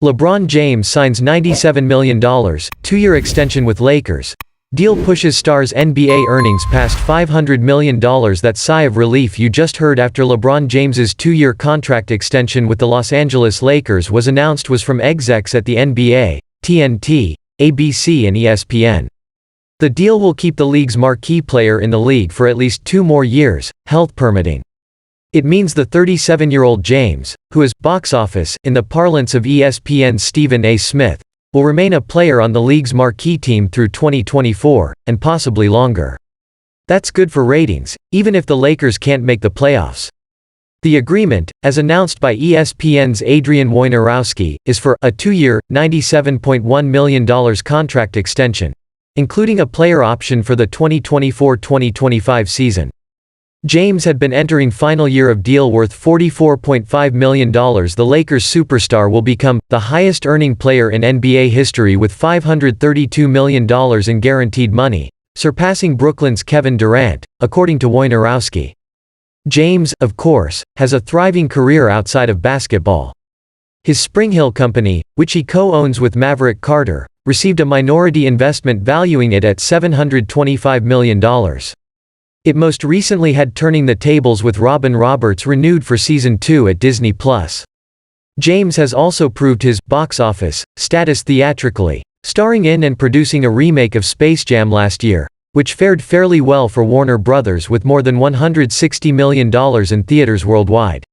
LeBron James signs $97 million, two-year extension with Lakers. Deal pushes stars' NBA earnings past $500 million. That sigh of relief you just heard after LeBron James's two-year contract extension with the Los Angeles Lakers was announced was from execs at the NBA, TNT, ABC and ESPN. The deal will keep the league's marquee player in the league for at least 2 more years, health permitting. It means the 37-year-old James, who is box office in the parlance of ESPN's Stephen A. Smith, will remain a player on the league's marquee team through 2024, and possibly longer. That's good for ratings, even if the Lakers can't make the playoffs. The agreement, as announced by ESPN's Adrian Wojnarowski, is for a 2-year, $97.1 million contract extension, including a player option for the 2024-2025 season. James had been entering final year of deal worth $44.5 million. The Lakers superstar will become the highest-earning player in NBA history with $532 million in guaranteed money, surpassing Brooklyn's Kevin Durant, according to Wojnarowski. James, of course, has a thriving career outside of basketball. His Spring Hill company, which he co-owns with Maverick Carter, received a minority investment valuing it at $725 million. It most recently had Turning the Tables with Robin Roberts renewed for Season 2 at Disney+. James has also proved his box office status theatrically, starring in and producing a remake of Space Jam last year, which fared fairly well for Warner Brothers with more than $160 million in theaters worldwide.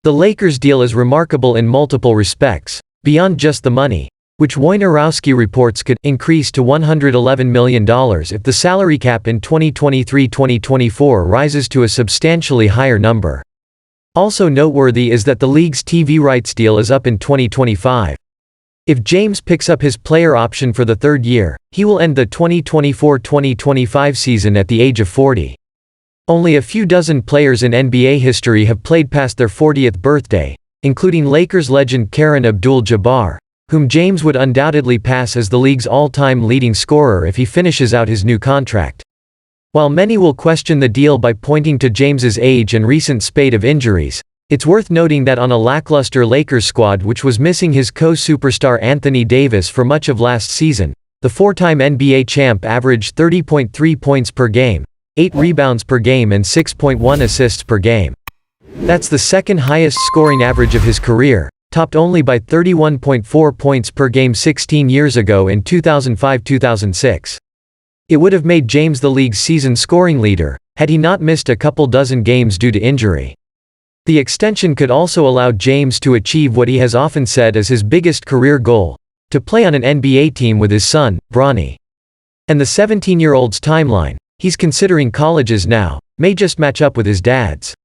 The Lakers deal is remarkable in multiple respects, beyond just the money, which Wojnarowski reports could increase to $111 million if the salary cap in 2023-2024 rises to a substantially higher number. Also noteworthy is that the league's TV rights deal is up in 2025. If James picks up his player option for the 3rd year, he will end the 2024-2025 season at the age of 40. Only a few dozen players in NBA history have played past their 40th birthday, including Lakers legend Kareem Abdul-Jabbar, whom James would undoubtedly pass as the league's all-time leading scorer if he finishes out his new contract. While many will question the deal by pointing to James's age and recent spate of injuries, it's worth noting that on a lackluster Lakers squad which was missing his co-superstar Anthony Davis for much of last season, the 4-time NBA champ averaged 30.3 points per game, 8 rebounds per game and 6.1 assists per game. That's the second highest scoring average of his career, topped only by 31.4 points per game 16 years ago in 2005-2006. It would have made James the league's season scoring leader, had he not missed a couple dozen games due to injury. The extension could also allow James to achieve what he has often said is his biggest career goal, to play on an NBA team with his son, Bronny. And the 17-year-old's timeline, he's considering colleges now, may just match up with his dad's.